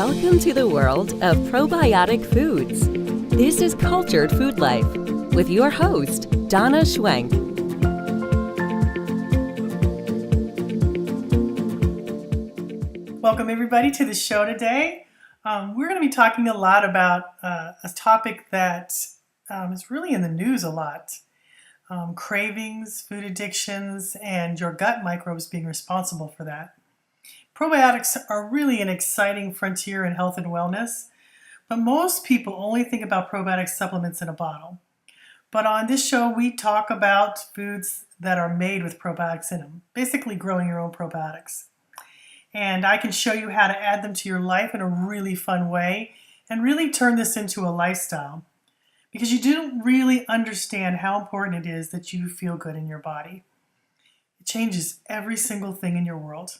Welcome to the world of probiotic foods. This is Cultured Food Life with your host, Donna Schwenk. Welcome everybody to the show today. We're going to be talking a lot about a topic that is really in the news a lot. Cravings, food addictions, and your gut microbes being responsible for that. Probiotics are really an exciting frontier in health and wellness, but most people only think about probiotic supplements in a bottle. But on this show, we talk about foods that are made with probiotics in them, basically growing your own probiotics. And I can show you how to add them to your life in a really fun way and really turn this into a lifestyle, because you don't really understand how important it is that you feel good in your body. It changes every single thing in your world.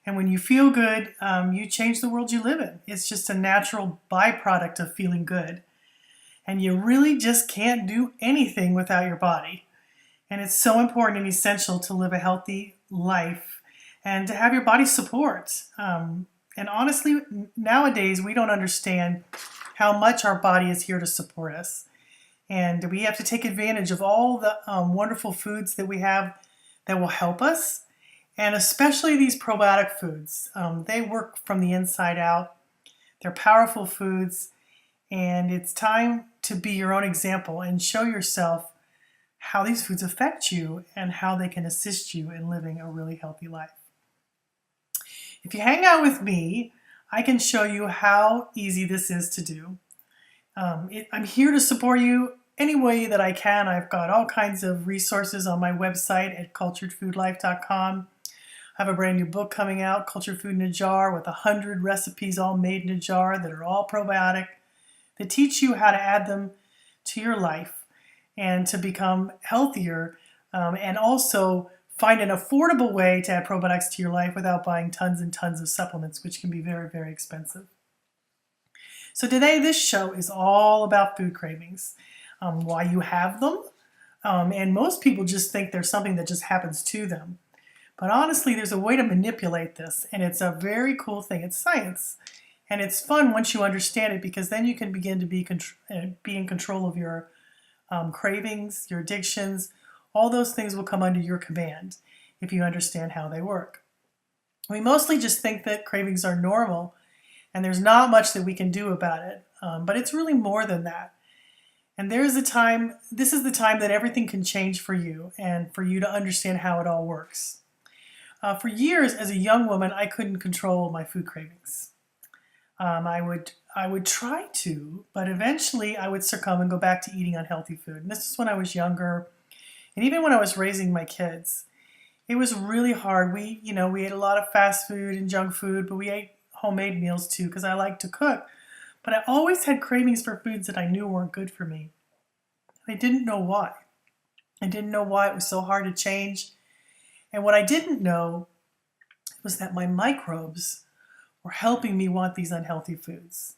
And when you feel good, you change the world you live in. It's just a natural byproduct of feeling good. And you really just can't do anything without your body. And it's so important and essential to live a healthy life and to have your body support. And honestly, nowadays, we don't understand how much our body is here to support us. And we have to take advantage of all the wonderful foods that we have that will help us. And especially these probiotic foods. They work from the inside out. They're powerful foods. And it's time to be your own example and show yourself how these foods affect you and how they can assist you in living a really healthy life. If you hang out with me, I can show you how easy this is to do. I'm here to support you any way that I can. I've got all kinds of resources on my website at culturedfoodlife.com. I have a brand new book coming out, Cultured Food in a Jar, with 100 recipes all made in a jar that are all probiotic, that teach you how to add them to your life and to become healthier, and also find an affordable way to add probiotics to your life without buying tons and tons of supplements, which can be very, very expensive. So today, this show is all about food cravings, why you have them, and most people just think there's something that just happens to them. But honestly, there's a way to manipulate this, and it's a very cool thing. It's science, and it's fun once you understand it, because then you can begin to be in control of your cravings, your addictions. All those things will come under your command if you understand how they work. We mostly just think that cravings are normal, and there's not much that we can do about it, but it's really more than that. And this is the time that everything can change for you, and for you to understand how it all works. For years, as a young woman, I couldn't control my food cravings. I would try to, but eventually I would succumb and go back to eating unhealthy food. And this is when I was younger, and even when I was raising my kids. It was really hard. We ate a lot of fast food and junk food, but we ate homemade meals too, because I like to cook. But I always had cravings for foods that I knew weren't good for me. I didn't know why. I didn't know why it was so hard to change. And what I didn't know was that my microbes were helping me want these unhealthy foods.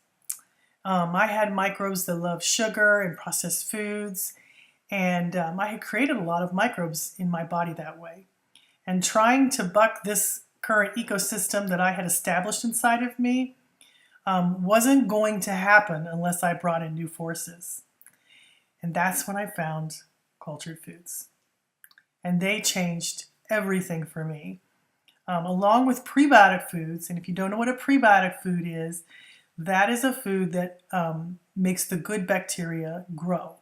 I had microbes that love sugar and processed foods, and I had created a lot of microbes in my body that way. And trying to buck this current ecosystem that I had established inside of me wasn't going to happen unless I brought in new forces. And that's when I found cultured foods. And they changed everything for me. Along with prebiotic foods, and if you don't know what a prebiotic food is, that is a food that makes the good bacteria grow.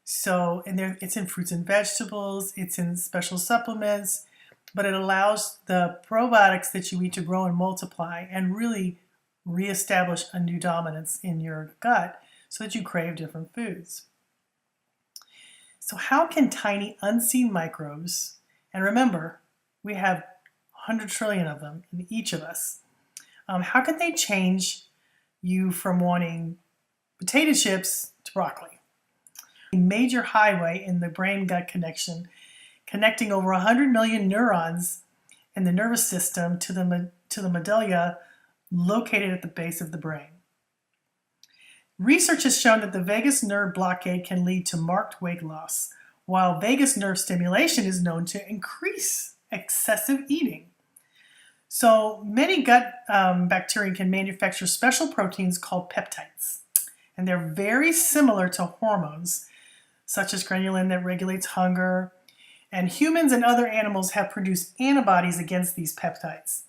So, it's in fruits and vegetables, it's in special supplements, but it allows the probiotics that you eat to grow and multiply and really reestablish a new dominance in your gut so that you crave different foods. So how can tiny unseen microbes, and remember, we have 100 trillion of them in each of us, how can they change you from wanting potato chips to broccoli? A major highway in the brain-gut connection, connecting over 100 million neurons in the nervous system to the medulla located at the base of the brain. Research has shown that the vagus nerve blockade can lead to marked weight loss, while vagus nerve stimulation is known to increase excessive eating. So many gut bacteria can manufacture special proteins called peptides, and they're very similar to hormones, such as ghrelin that regulates hunger, and humans and other animals have produced antibodies against these peptides.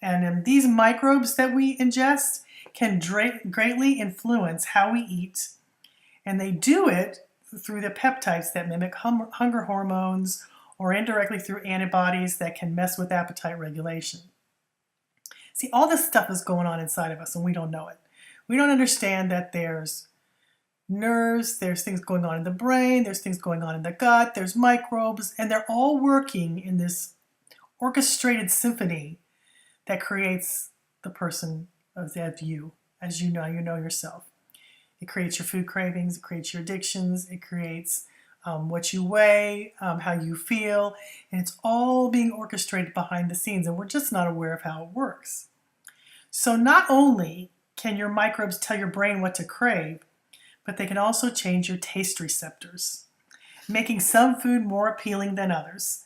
And these microbes that we ingest can greatly influence how we eat, and they do it through the peptides that mimic hunger hormones or indirectly through antibodies that can mess with appetite regulation. See, all this stuff is going on inside of us and we don't know it. We don't understand that there's nerves, there's things going on in the brain, there's things going on in the gut, there's microbes, and they're all working in this orchestrated symphony that creates the person of you, as you know yourself. It creates your food cravings, it creates your addictions, it creates what you weigh, how you feel, and it's all being orchestrated behind the scenes, and we're just not aware of how it works. So not only can your microbes tell your brain what to crave, but they can also change your taste receptors, making some food more appealing than others.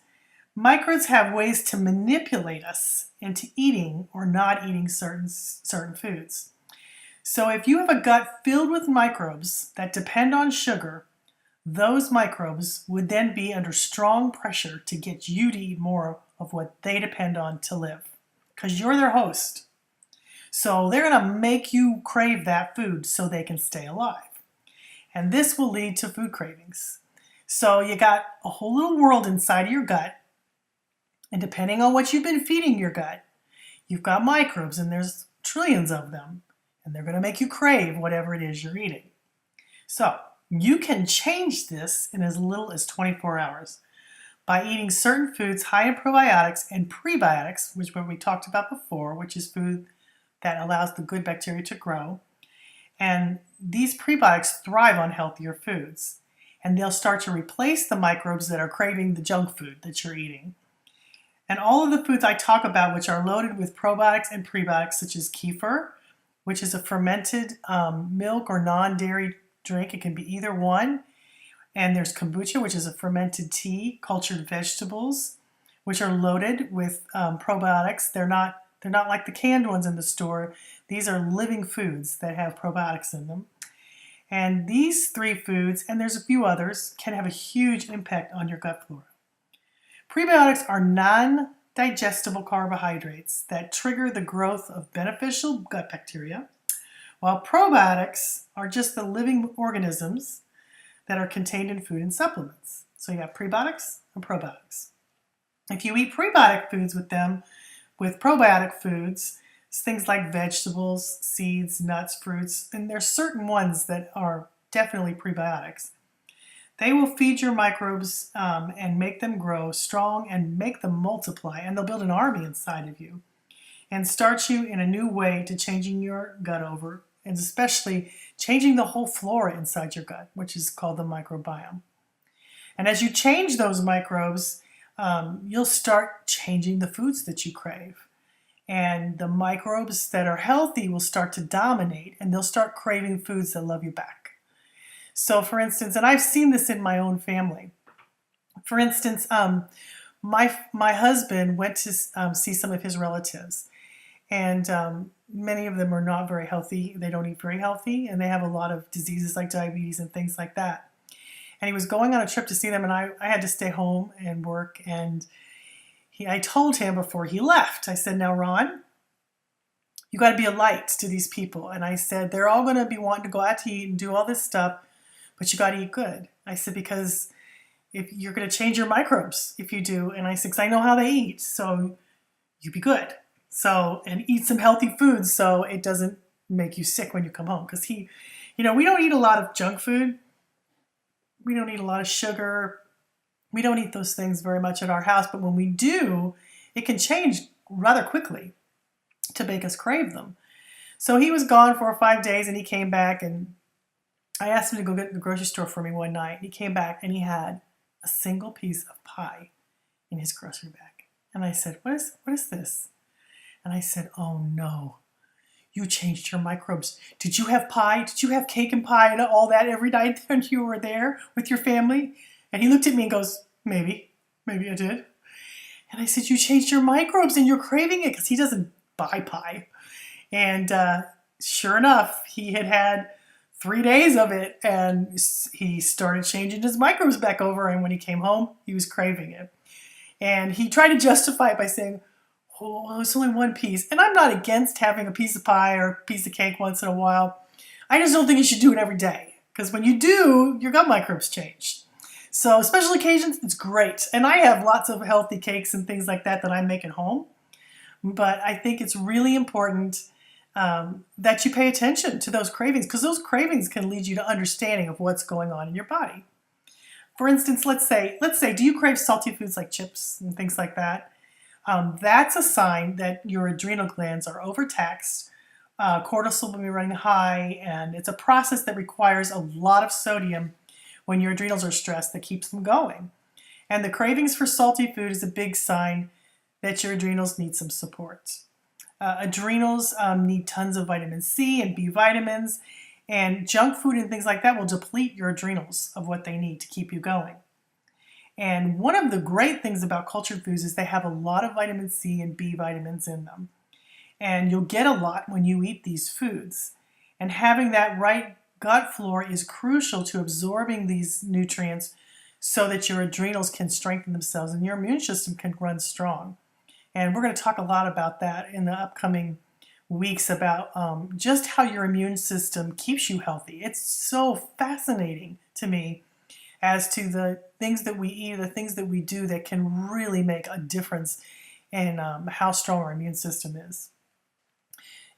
Microbes have ways to manipulate us into eating or not eating certain foods. So if you have a gut filled with microbes that depend on sugar, those microbes would then be under strong pressure to get you to eat more of what they depend on to live, because you're their host. So they're going to make you crave that food so they can stay alive. And this will lead to food cravings. So you got a whole little world inside of your gut, and depending on what you've been feeding your gut, you've got microbes, and there's trillions of them, and they're going to make you crave whatever it is you're eating. So you can change this in as little as 24 hours by eating certain foods high in probiotics and prebiotics, which is what we talked about before, which is food that allows the good bacteria to grow. And these prebiotics thrive on healthier foods, and they'll start to replace the microbes that are craving the junk food that you're eating. And all of the foods I talk about, which are loaded with probiotics and prebiotics, such as kefir, which is a fermented milk or non-dairy drink. It can be either one. And there's kombucha, which is a fermented tea, cultured vegetables, which are loaded with probiotics. They're not like the canned ones in the store. These are living foods that have probiotics in them. And these three foods, and there's a few others, can have a huge impact on your gut flora. Prebiotics are non-digestible carbohydrates that trigger the growth of beneficial gut bacteria, while probiotics are just the living organisms that are contained in food and supplements. So you have prebiotics and probiotics. If you eat prebiotic foods with them, with probiotic foods, things like vegetables, seeds, nuts, fruits, and there's certain ones that are definitely prebiotics. They will feed your microbes and make them grow strong and make them multiply, and they'll build an army inside of you and start you in a new way to changing your gut over, and especially changing the whole flora inside your gut, which is called the microbiome. And as you change those microbes, you'll start changing the foods that you crave. And the microbes that are healthy will start to dominate, and they'll start craving foods that love you back. So for instance, and I've seen this in my own family. For instance, my husband went to see some of his relatives, and many of them are not very healthy. They don't eat very healthy, and they have a lot of diseases like diabetes and things like that. And he was going on a trip to see them, and I had to stay home and work, and I told him before he left, I said, now Ron, you got to be a light to these people. And I said, they're all going to be wanting to go out to eat and do all this stuff, but you got to eat good. I said, because if you're going to change your microbes if you do. And I said, because I know how they eat, so you be good. So, and eat some healthy foods so it doesn't make you sick when you come home. Because we don't eat a lot of junk food. We don't eat a lot of sugar. We don't eat those things very much at our house, but when we do, it can change rather quickly to make us crave them. So he was gone for 5 days, and he came back, and I asked him to go get to the grocery store for me one night. He came back, and he had a single piece of pie in his grocery bag. And I said, what is this? And I said, oh no, you changed your microbes. Did you have pie? Did you have cake and pie and all that every night when you were there with your family? And he looked at me and goes, maybe I did. And I said, you changed your microbes and you're craving it, because he doesn't buy pie. And sure enough, he had had 3 days of it, and he started changing his microbes back over. And when he came home, he was craving it. And he tried to justify it by saying, oh, well, it's only one piece. And I'm not against having a piece of pie or a piece of cake once in a while. I just don't think you should do it every day, because when you do, your gut microbes change. So special occasions, it's great. And I have lots of healthy cakes and things like that I make at home. But I think it's really important that you pay attention to those cravings, because those cravings can lead you to understanding of what's going on in your body. For instance, let's say, do you crave salty foods like chips and things like that? That's a sign that your adrenal glands are overtaxed. Cortisol will be running high, and it's a process that requires a lot of sodium when your adrenals are stressed that keeps them going. And the cravings for salty food is a big sign that your adrenals need some support. Adrenals need tons of vitamin C and B vitamins, and junk food and things like that will deplete your adrenals of what they need to keep you going. And one of the great things about cultured foods is they have a lot of vitamin C and B vitamins in them. And you'll get a lot when you eat these foods. And having that right gut flora is crucial to absorbing these nutrients so that your adrenals can strengthen themselves and your immune system can run strong. And we're going to talk a lot about that in the upcoming weeks, about just how your immune system keeps you healthy. It's so fascinating to me as to the things that we eat, the things that we do that can really make a difference in how strong our immune system is.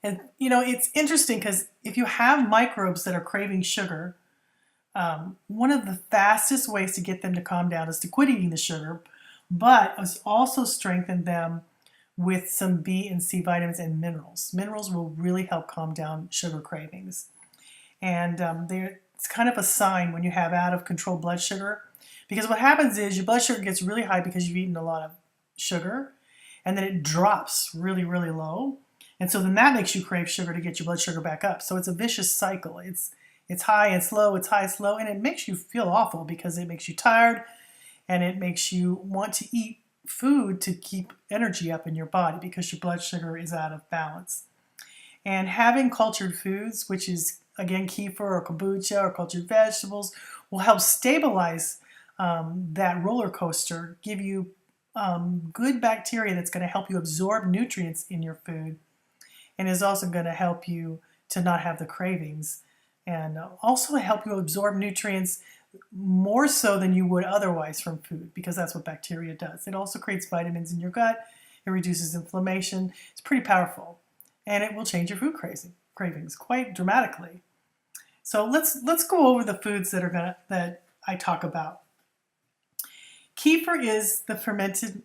And it's interesting, because if you have microbes that are craving sugar, one of the fastest ways to get them to calm down is to quit eating the sugar, but also strengthen them with some B and C vitamins and minerals. Minerals will really help calm down sugar cravings. And it's kind of a sign when you have out of control blood sugar, because what happens is your blood sugar gets really high because you've eaten a lot of sugar, and then it drops really, really low. And so then that makes you crave sugar to get your blood sugar back up. So it's a vicious cycle. It's high and slow, it's high and slow, and it makes you feel awful because it makes you tired, and it makes you want to eat food to keep energy up in your body because your blood sugar is out of balance. And having cultured foods, which is again kefir or kombucha or cultured vegetables, will help stabilize that roller coaster, give you good bacteria that's going to help you absorb nutrients in your food, and is also going to help you to not have the cravings, and also help you absorb nutrients more so than you would otherwise from food, because that's what bacteria does. It also creates vitamins in your gut. It reduces inflammation. It's pretty powerful, and it will change your food cravings quite dramatically. So let's go over the foods that I talk about. Kefir is the fermented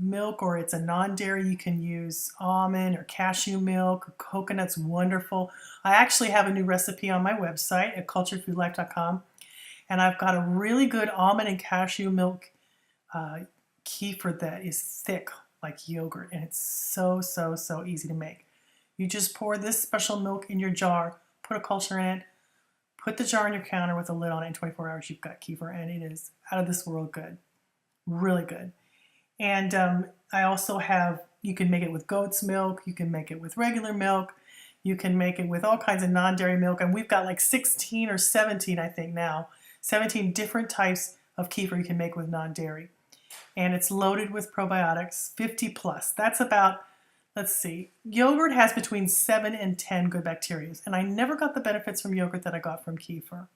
milk, or it's a non-dairy. You can use almond or cashew milk, or coconut's wonderful. I actually have a new recipe on my website at culturedfoodlife.com, and I've got a really good almond and cashew milk kefir that is thick like yogurt, and it's so easy to make. You just pour this special milk in your jar, put a culture in it, put the jar on your counter with a lid on it. In 24 hours you've got kefir, and it is out of this world good. Really good. And I also have, you can make it with goat's milk, you can make it with regular milk, you can make it with all kinds of non-dairy milk, and we've got like 16 or 17, I think now, 17 different types of kefir you can make with non-dairy. And it's loaded with probiotics, 50 plus. That's about, let's see, yogurt has between 7 and 10 good bacteria, and I never got the benefits from yogurt that I got from kefir.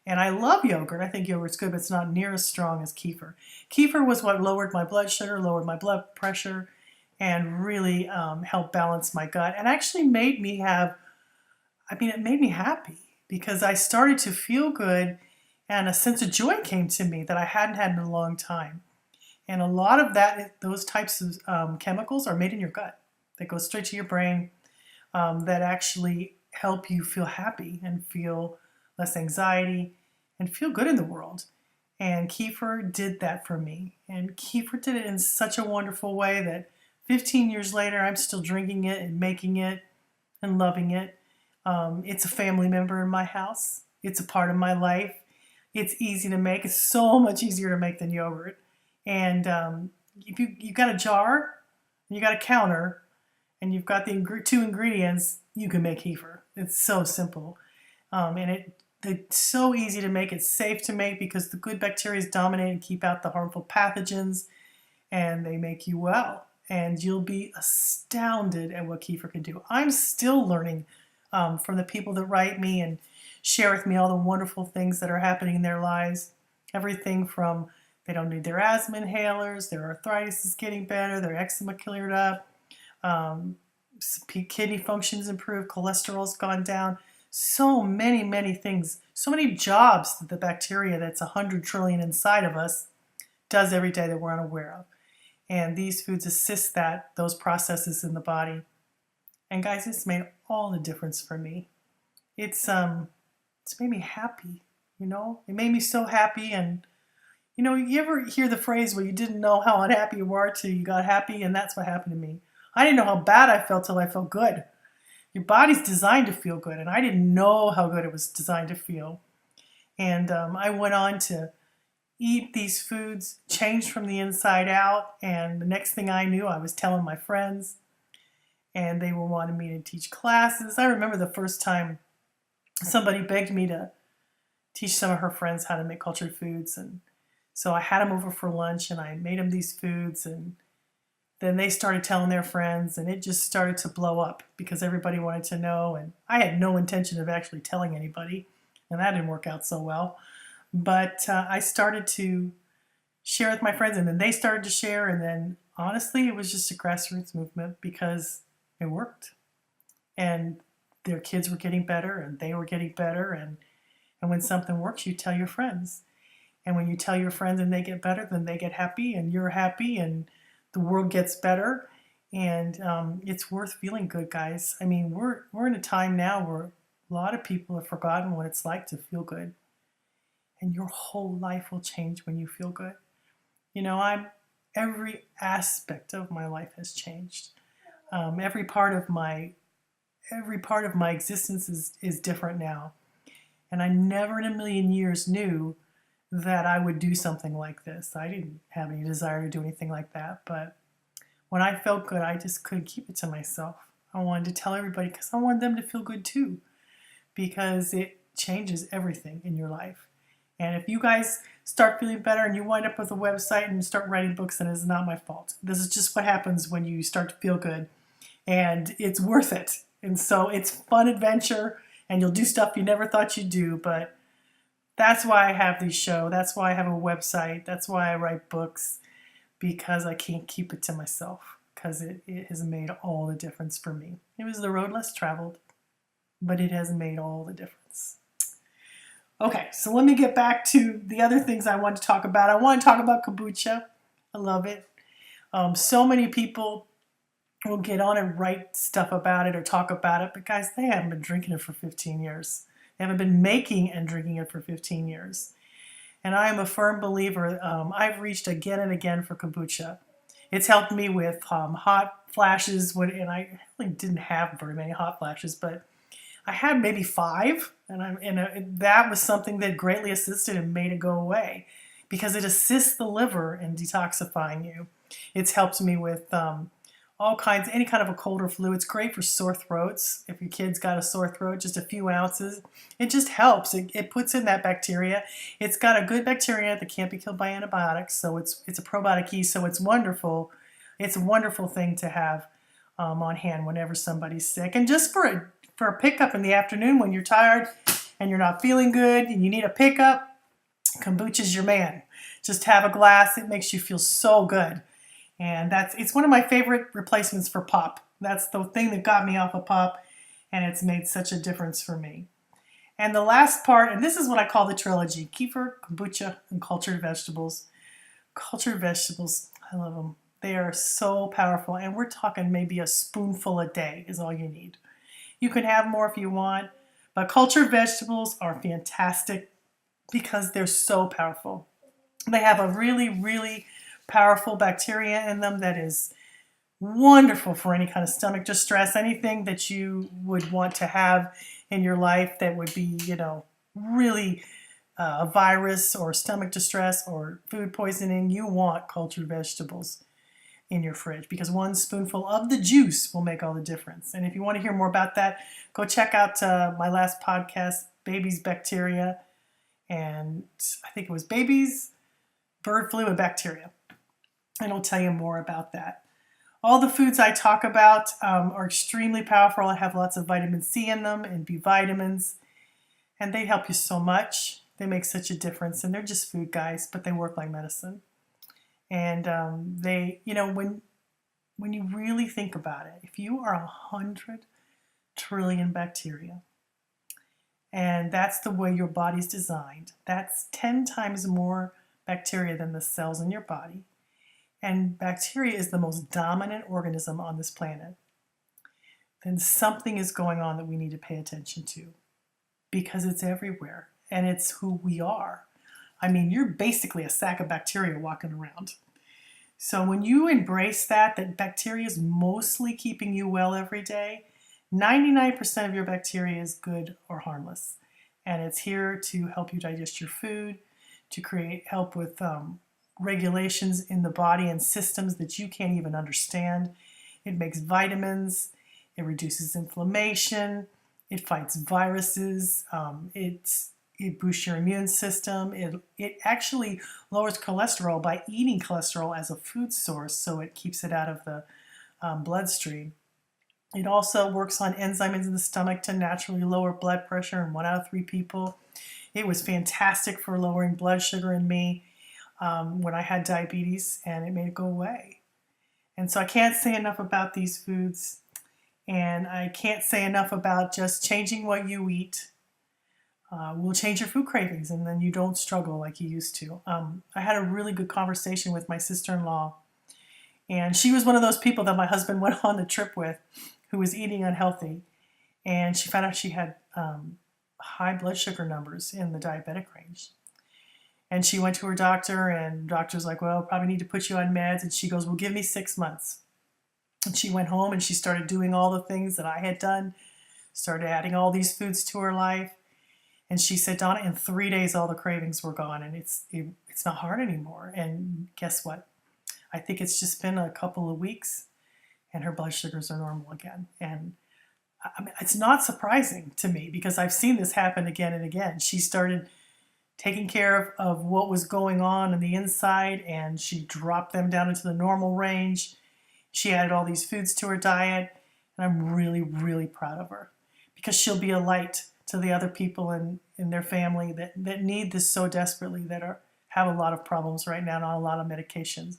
And I love yogurt. I think yogurt's good, but it's not near as strong as kefir. Kefir was what lowered my blood sugar, lowered my blood pressure, and really helped balance my gut. And actually made me it made me happy, because I started to feel good, and a sense of joy came to me that I hadn't had in a long time. And a lot of those types of chemicals are made in your gut. They go straight to your brain, that actually help you feel happy and feel less anxiety, and feel good in the world. And kefir did that for me. And kefir did it in such a wonderful way that 15 years later, I'm still drinking it and making it and loving it. It's a family member in my house. It's a part of my life. It's easy to make. It's so much easier to make than yogurt. And if you got a jar, and you got a counter, and you've got the two ingredients, you can make kefir. It's so simple, and it's so easy to make. It's safe to make because the good bacteria dominate and keep out the harmful pathogens, and they make you well. And you'll be astounded at what kefir can do. I'm still learning from the people that write me and share with me all the wonderful things that are happening in their lives. Everything from they don't need their asthma inhalers, their arthritis is getting better, their eczema cleared up, kidney function's improved, cholesterol's gone down. So many, many things, so many jobs that the bacteria that's 100 trillion inside of us does every day that we're unaware of. And these foods assist those processes in the body. And guys, it's made all the difference for me. It's made me happy, you know? It made me so happy. And you know, you ever hear the phrase where you didn't know how unhappy you were till you got happy? And that's what happened to me. I didn't know how bad I felt till I felt good. Your body's designed to feel good, and I didn't know how good it was designed to feel. And I went on to eat these foods, changed from the inside out, and the next thing I knew, I was telling my friends, and they were wanting me to teach classes. I remember the first time somebody begged me to teach some of her friends how to make cultured foods, and so I had them over for lunch, and I made them these foods, and then they started telling their friends, and it just started to blow up because everybody wanted to know, and I had no intention of actually telling anybody, and that didn't work out so well. But I started to share with my friends, and then they started to share, and then honestly, it was just a grassroots movement because it worked. And their kids were getting better, and they were getting better, and when something works, you tell your friends. And when you tell your friends and they get better, then they get happy, and you're happy, and the world gets better, and it's worth feeling good, guys. I mean, we're in a time now where a lot of people have forgotten what it's like to feel good, and your whole life will change when you feel good. You know, every aspect of my life has changed. Every part of my existence is different now, and I never in a million years knew that I would do something like this. I didn't have any desire to do anything like that, but when I felt good, I just couldn't keep it to myself. I wanted to tell everybody because I wanted them to feel good too, because it changes everything in your life. And if you guys start feeling better and you wind up with a website and start writing books, then it's not my fault. This is just what happens when you start to feel good, and it's worth it. And so it's fun adventure, and you'll do stuff you never thought you'd do, but that's why I have these shows. That's why I have a website. That's why I write books, because I can't keep it to myself, because it has made all the difference for me. It was the road less traveled, but it has made all the difference. Okay, so let me get back to the other things I want to talk about. I want to talk about kombucha. I love it. So many people will get on and write stuff about it or talk about it, but guys, they haven't been drinking it for 15 years. They haven't been making and drinking it for 15 years. And I am a firm believer. I've reached again and again for kombucha. It's helped me with hot flashes, and I really didn't have very many hot flashes, but I had maybe 5, and that was something that greatly assisted and made it go away because it assists the liver in detoxifying you. It's helped me with any kind of a cold or flu. It's great for sore throats. If your kid's got a sore throat, just a few ounces. It just helps. It puts in that bacteria. It's got a good bacteria that can't be killed by antibiotics, so it's a probiotic yeast, so it's wonderful. It's a wonderful thing to have on hand whenever somebody's sick. And just for a pickup in the afternoon when you're tired and you're not feeling good and you need a pickup, kombucha's your man. Just have a glass. It makes you feel so good. And it's one of my favorite replacements for pop. That's the thing that got me off of pop, and it's made such a difference for me. And the last part, and this is what I call the trilogy: kefir, kombucha, and cultured vegetables. Cultured vegetables, I love them. They are so powerful, and we're talking maybe a spoonful a day is all you need. You can have more if you want, but cultured vegetables are fantastic because they're so powerful. They have a really, really powerful bacteria in them that is wonderful for any kind of stomach distress, anything that you would want to have in your life that would be, really a virus or stomach distress or food poisoning. You want cultured vegetables. in your fridge, because one spoonful of the juice will make all the difference. And if you want to hear more about that, go check out my last podcast, Babies Bacteria, and I think it was Babies Bird Flu and Bacteria. And I'll tell you more about that. All the foods I talk about are extremely powerful. I have lots of vitamin C in them and B vitamins, and they help you so much. They make such a difference, and they're just food, guys, but they work like medicine. And they, when you really think about it, if you are 100 trillion bacteria, and that's the way your body's designed, that's 10 times more bacteria than the cells in your body. And bacteria is the most dominant organism on this planet. Then something is going on that we need to pay attention to, because it's everywhere and it's who we are. I mean, you're basically a sack of bacteria walking around. So when you embrace that bacteria is mostly keeping you well every day, 99% of your bacteria is good or harmless. And it's here to help you digest your food, to help with regulations in the body and systems that you can't even understand. It makes vitamins, it reduces inflammation, it fights viruses, it boosts your immune system. It actually lowers cholesterol by eating cholesterol as a food source, so it keeps it out of the bloodstream. It also works on enzymes in the stomach to naturally lower blood pressure in 1 out of 3 people. It was fantastic for lowering blood sugar in me when I had diabetes, and it made it go away. And so I can't say enough about these foods, and I can't say enough about just changing what you eat. Will change your food cravings, and then you don't struggle like you used to. I had a really good conversation with my sister-in-law, and she was one of those people that my husband went on the trip with, who was eating unhealthy, and she found out she had high blood sugar numbers in the diabetic range. And she went to her doctor, and the doctor's like, well, probably need to put you on meds. And she goes, well, give me 6 months. And she went home and she started doing all the things that I had done, started adding all these foods to her life. And she said, Donna, in 3 days, all the cravings were gone, and it's not hard anymore. And guess what? I think it's just been a couple of weeks, and her blood sugars are normal again. And I mean, it's not surprising to me, because I've seen this happen again and again. She started taking care of what was going on the inside, and she dropped them down into the normal range. She added all these foods to her diet, and I'm really, really proud of her, because she'll be a light to the other people in their family that need this so desperately, that have a lot of problems right now and on a lot of medications.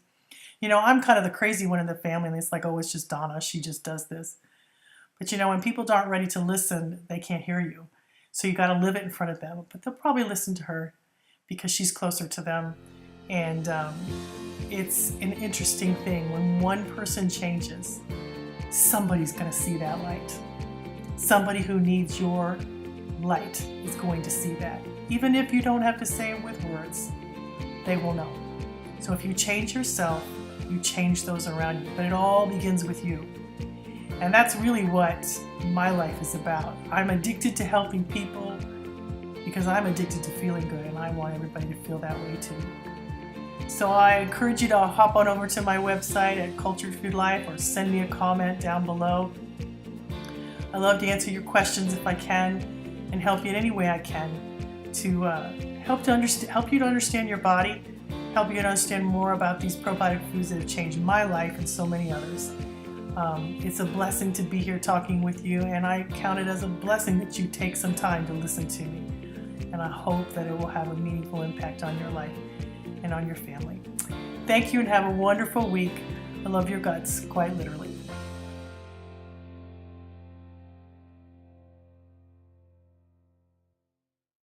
I'm kind of the crazy one in the family, and it's like, oh, it's just Donna, she just does this. But when people aren't ready to listen, they can't hear you. So you got to live it in front of them. But they'll probably listen to her because she's closer to them. And it's an interesting thing. When one person changes, somebody's going to see that light. Somebody who needs your light is going to see that. Even if you don't have to say it with words, they will know. So if you change yourself, you change those around you. But it all begins with you. And that's really what my life is about. I'm addicted to helping people because I'm addicted to feeling good, and I want everybody to feel that way too. So I encourage you to hop on over to my website at Cultured Food Life, or send me a comment down below. I love to answer your questions if I can, and help you in any way I can to help you to understand your body, help you to understand more about these probiotic foods that have changed my life and so many others. It's a blessing to be here talking with you, and I count it as a blessing that you take some time to listen to me. And I hope that it will have a meaningful impact on your life and on your family. Thank you, and have a wonderful week. I love your guts, quite literally.